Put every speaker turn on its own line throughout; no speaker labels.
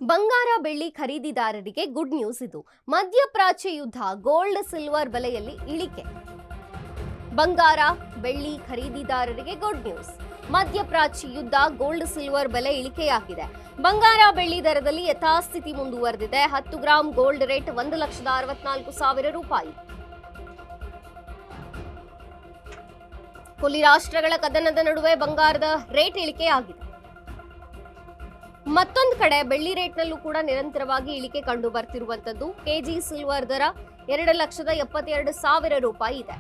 ಬಂಗಾರ ಬೆಳ್ಳಿ ಖರೀದಿದಾರರಿಗೆ ಗುಡ್ ನ್ಯೂಸ್ ಇದು. ಮಧ್ಯಪ್ರಾಚ್ಯ ಯುದ್ಧ, ಗೋಲ್ಡ್ ಸಿಲ್ವರ್ ಬೆಲೆಯಲ್ಲಿ ಇಳಿಕೆ. ಬಂಗಾರ ಬೆಳ್ಳಿ ಖರೀದಿದಾರರಿಗೆ ಗುಡ್ ನ್ಯೂಸ್. ಮಧ್ಯಪ್ರಾಚ್ಯ ಯುದ್ಧ, ಗೋಲ್ಡ್ ಸಿಲ್ವರ್ ಬೆಲೆ ಇಳಿಕೆಯಾಗಿದೆ. ಬಂಗಾರ ಬೆಳ್ಳಿ ದರದಲ್ಲಿ ಯಥಾಸ್ಥಿತಿ ಮುಂದುವರೆದಿದೆ. 10 ಗ್ರಾಂ ಗೋಲ್ಡ್ ರೇಟ್ 1,64,000 ರೂಪಾಯಿ. ಕೊಲ್ಲಿ ರಾಷ್ಟ್ರಗಳ ಕದನದ ನಡುವೆ ಬಂಗಾರದ ರೇಟ್ ಇಳಿಕೆಯಾಗಿದೆ. ಮತ್ತೊಂದು ಕಡೆ ಬೆಳ್ಳಿ ರೇಟ್ನಲ್ಲೂ ಕೂಡ ನಿರಂತರವಾಗಿ ಇಳಿಕೆ ಕಂಡು ಬರ್ತಿರುವಂತದ್ದು. ಕೆಜಿ ಸಿಲ್ವರ್ ದರ 2,72,000 ರೂಪಾಯಿ ಇದೆ.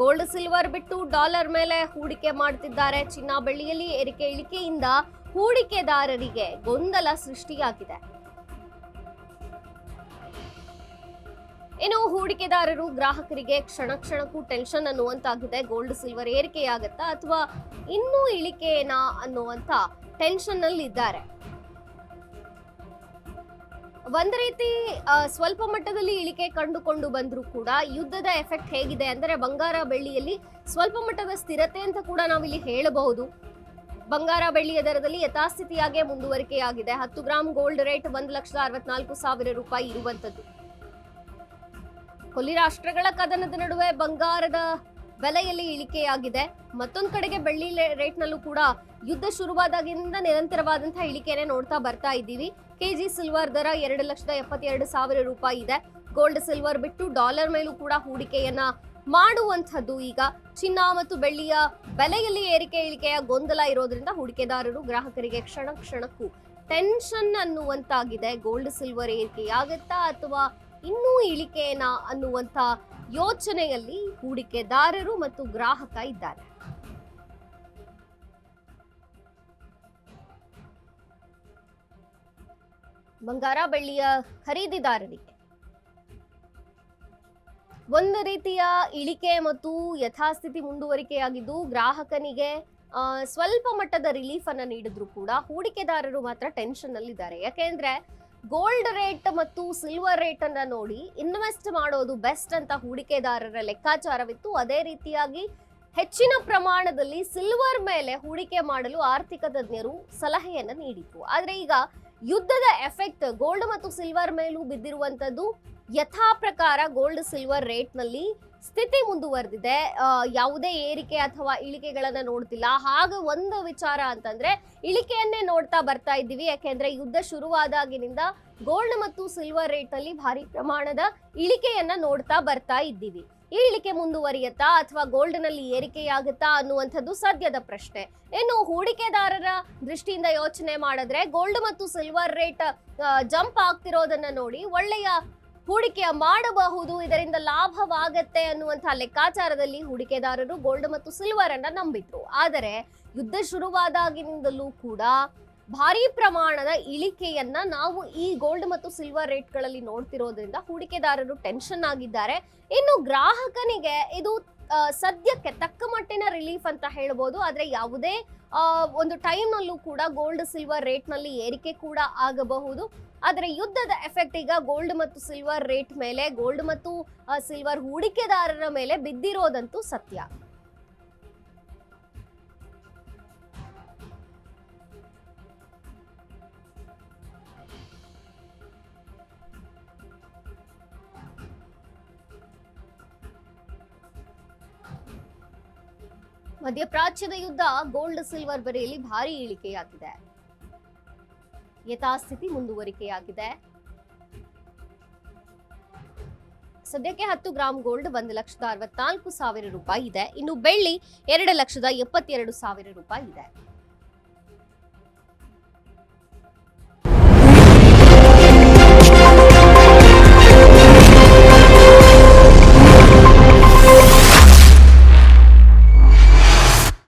ಗೋಲ್ಡ್ ಸಿಲ್ವರ್ ಬಿಟ್ಟು ಡಾಲರ್ ಮೇಲೆ ಹೂಡಿಕೆ ಮಾಡ್ತಿದ್ದಾರೆ. ಚಿನ್ನ ಬೆಳ್ಳಿಯಲ್ಲಿ ಏರಿಕೆ ಇಳಿಕೆಯಿಂದ ಹೂಡಿಕೆದಾರರಿಗೆ ಗೊಂದಲ ಸೃಷ್ಟಿಯಾಗಿದೆ. ಇನ್ನು ಹೂಡಿಕೆದಾರರು, ಗ್ರಾಹಕರಿಗೆ ಕ್ಷಣ ಕ್ಷಣಕ್ಕೂ ಟೆನ್ಷನ್ ಅನ್ನುವಂತಾಗಿದೆ. ಗೋಲ್ಡ್ ಸಿಲ್ವರ್ ಏರಿಕೆಯಾಗತ್ತಾ ಅಥವಾ ಇನ್ನೂ ಇಳಿಕೆನಾ ಅನ್ನುವಂತ ಟೆನ್ಷನ್ ನಲ್ಲಿ ಇದ್ದಾರೆ. ಒಂದ್ ರೀತಿ ಸ್ವಲ್ಪ ಮಟ್ಟದಲ್ಲಿ ಇಳಿಕೆ ಕಂಡುಕೊಂಡು ಬಂದ್ರೂ ಕೂಡ ಯುದ್ಧದ ಎಫೆಕ್ಟ್ ಹೇಗಿದೆ ಅಂದ್ರೆ ಬಂಗಾರ ಬೆಳ್ಳಿಯಲ್ಲಿ ಸ್ವಲ್ಪ ಮಟ್ಟದ ಸ್ಥಿರತೆ ಅಂತ ಕೂಡ ನಾವಿಲ್ಲಿ ಹೇಳಬಹುದು. ಬಂಗಾರ ಬೆಳ್ಳಿಯ ದರದಲ್ಲಿ ಯಥಾಸ್ಥಿತಿಯಾಗಿ ಮುಂದುವರಿಕೆಯಾಗಿದೆ. 10 ಗ್ರಾಂ ಗೋಲ್ಡ್ ರೇಟ್ 1,64,000 ರೂಪಾಯಿ ಇರುವಂತದ್ದು. ಕೊಲ್ಲಿ ರಾಷ್ಟ್ರಗಳ ಕದನದ ನಡುವೆ ಬಂಗಾರದ ಬೆಲೆಯಲ್ಲಿ ಇಳಿಕೆಯಾಗಿದೆ. ಮತ್ತೊಂದು ಕಡೆಗೆ ಬೆಳ್ಳಿ ರೇಟ್ನಲ್ಲೂ ಕೂಡ ಯುದ್ಧ ಶುರುವಾದಾಗಿನಿಂದ ನಿರಂತರವಾದಂತಹ ಇಳಿಕೆನೆ ನೋಡ್ತಾ ಬರ್ತಾ ಇದ್ದೀವಿ. ಕೆಜಿ ಸಿಲ್ವರ್ ದರ 2,72,000 ರೂಪಾಯಿ ಇದೆ. ಗೋಲ್ಡ್ ಸಿಲ್ವರ್ ಬಿಟ್ಟು ಡಾಲರ್ ಮೇಲೂ ಕೂಡ ಹೂಡಿಕೆಯನ್ನ ಮಾಡುವಂಥದ್ದು. ಈಗ ಚಿನ್ನ ಮತ್ತು ಬೆಳ್ಳಿಯ ಬೆಲೆಯಲ್ಲಿ ಏರಿಕೆ ಇಳಿಕೆಯ ಗೊಂದಲ ಇರೋದ್ರಿಂದ ಹೂಡಿಕೆದಾರರು, ಗ್ರಾಹಕರಿಗೆ ಕ್ಷಣ ಕ್ಷಣಕ್ಕೂ ಟೆನ್ಷನ್ ಅನ್ನುವಂತಾಗಿದೆ. ಗೋಲ್ಡ್ ಸಿಲ್ವರ್ ಏರಿಕೆಯಾಗತ್ತಾ ಅಥವಾ ಇನ್ನೂ ಇಳಿಕೆನಾ ಅನ್ನುವಂತ ಯೋಚನೆಯಲ್ಲಿ ಹೂಡಿಕೆದಾರರು ಮತ್ತು ಗ್ರಾಹಕ ಇದ್ದಾರೆ. ಬಂಗಾರ ಬೆಳ್ಳಿಯ ಖರೀದಿದಾರರಿಗೆ ಒಂದು ರೀತಿಯ ಇಳಿಕೆ ಮತ್ತು ಯಥಾಸ್ಥಿತಿ ಮುಂದುವರಿಕೆಯಾಗಿದ್ದು, ಗ್ರಾಹಕನಿಗೆ ಸ್ವಲ್ಪ ಮಟ್ಟದ ರಿಲೀಫ್ ಅನ್ನ ನೀಡಿದ್ರು ಕೂಡ ಹೂಡಿಕೆದಾರರು ಮಾತ್ರ ಟೆನ್ಷನ್ ನಲ್ಲಿದ್ದಾರೆ. ಯಾಕೆಂದ್ರೆ ಗೋಲ್ಡ್ ರೇಟ್ ಮತ್ತು ಸಿಲ್ವರ್ ರೇಟ್ ಅನ್ನ ನೋಡಿ ಇನ್ವೆಸ್ಟ್ ಮಾಡೋದು ಬೆಸ್ಟ್ ಅಂತ ಹೂಡಿಕೆದಾರರ ಲೆಕ್ಕಾಚಾರವಿತ್ತು. ಅದೇ ರೀತಿಯಾಗಿ ಹೆಚ್ಚಿನ ಪ್ರಮಾಣದಲ್ಲಿ ಸಿಲ್ವರ್ ಮೇಲೆ ಹೂಡಿಕೆ ಮಾಡಲು ಆರ್ಥಿಕ ತಜ್ಞರು ಸಲಹೆಯನ್ನ ನೀಡಿದ್ರು. ಆದ್ರೆ ಈಗ ಯುದ್ಧದ ಎಫೆಕ್ಟ್ ಗೋಲ್ಡ್ ಮತ್ತು ಸಿಲ್ವರ್ ಮೇಲೂ ಬಿದ್ದಿರುವಂತದ್ದು. ಯಥಾ ಪ್ರಕಾರ ಗೋಲ್ಡ್ ಸಿಲ್ವರ್ ರೇಟ್ ನಲ್ಲಿ ಸ್ಥಿತಿ ಮುಂದುವರೆದಿದೆ. ಯಾವುದೇ ಏರಿಕೆ ಅಥವಾ ಇಳಿಕೆಗಳನ್ನ ನೋಡ್ತಿಲ್ಲ. ಹಾಗೆ ಒಂದು ವಿಚಾರ ಅಂತಂದ್ರೆ ಇಳಿಕೆಯನ್ನೇ ನೋಡ್ತಾ ಬರ್ತಾ ಇದ್ದೀವಿ. ಯಾಕೆಂದ್ರೆ ಯುದ್ಧ ಶುರುವಾದಾಗಿನಿಂದ ಗೋಲ್ಡ್ ಮತ್ತು ಸಿಲ್ವರ್ ರೇಟ್ ಅಲ್ಲಿ ಭಾರಿ ಪ್ರಮಾಣದ ಇಳಿಕೆಯನ್ನ ನೋಡ್ತಾ ಬರ್ತಾ ಇದ್ದೀವಿ. ಈ ಇಳಿಕೆ ಮುಂದುವರಿಯುತ್ತಾ ಅಥವಾ ಗೋಲ್ಡ್ ನಲ್ಲಿ ಏರಿಕೆಯಾಗುತ್ತಾ ಅನ್ನುವಂಥದ್ದು ಸದ್ಯದ ಪ್ರಶ್ನೆ. ಇನ್ನು ಹೂಡಿಕೆದಾರರ ದೃಷ್ಟಿಯಿಂದ ಯೋಚನೆ ಮಾಡಿದ್ರೆ ಗೋಲ್ಡ್ ಮತ್ತು ಸಿಲ್ವರ್ ರೇಟ್ ಜಂಪ್ ಆಗ್ತಿರೋದನ್ನ ನೋಡಿ ಒಳ್ಳೆಯ ಹೂಡಿಕೆ ಮಾಡಬಹುದು, ಇದರಿಂದ ಲಾಭವಾಗತ್ತೆ ಅನ್ನುವಂತಹ ಲೆಕ್ಕಾಚಾರದಲ್ಲಿ ಹೂಡಿಕೆದಾರರು ಗೋಲ್ಡ್ ಮತ್ತು ಸಿಲ್ವರ್ ಅನ್ನ ನಂಬಿದ್ರು. ಆದರೆ ಯುದ್ಧ ಶುರುವಾದಾಗಿನಿಂದಲೂ ಕೂಡ ಭಾರಿ ಪ್ರಮಾಣದ ಇಳಿಕೆಯನ್ನ ನಾವು ಈ ಗೋಲ್ಡ್ ಮತ್ತು ಸಿಲ್ವರ್ ರೇಟ್ಗಳಲ್ಲಿ ನೋಡ್ತಿರೋದ್ರಿಂದ ಹೂಡಿಕೆದಾರರು ಟೆನ್ಷನ್ ಆಗಿದ್ದಾರೆ. ಇನ್ನು ಗ್ರಾಹಕನಿಗೆ ಇದು ಸದ್ಯಕ್ಕೆ ತಕ್ಕ ಮಟ್ಟಿನ ರಿಲೀಫ್ ಅಂತ ಹೇಳ್ಬೋದು. ಆದ್ರೆ ಯಾವುದೇ ಒಂದು ಟೈಮ್ ನಲ್ಲೂ ಕೂಡ ಗೋಲ್ಡ್ ಸಿಲ್ವರ್ ರೇಟ್ ನಲ್ಲಿ ಏರಿಕೆ ಕೂಡ ಆಗಬಹುದು. ಆದರೆ ಯುದ್ಧದ ಎಫೆಕ್ಟ್ ಈಗ ಗೋಲ್ಡ್ ಮತ್ತು ಸಿಲ್ವರ್ ರೇಟ್ ಮೇಲೆ, ಗೋಲ್ಡ್ ಮತ್ತು ಸಿಲ್ವರ್ ಹೂಡಿಕೆದಾರರ ಮೇಲೆ ಬಿದ್ದಿರೋದಂತೂ ಸತ್ಯ. ಮಧ್ಯಪ್ರಾಚ್ಯದ ಯುದ್ಧ, ಗೋಲ್ಡ್ ಸಿಲ್ವರ್ ಬೆಲೆಯಲ್ಲಿ ಭಾರಿ ಇಳಿಕೆಯಾಗಿದೆ. ಯಥಾಸ್ಥಿತಿ ಮುಂದುವರಿಕೆಯಾಗಿದೆ. ಸದ್ಯಕ್ಕೆ 10 ಗ್ರಾಂ ಗೋಲ್ಡ್ 1,64,000 ರೂಪಾಯಿ ಇದೆ. ಇನ್ನು ಬೆಳ್ಳಿ 2,72,000 ರೂಪಾಯಿ ಇದೆ.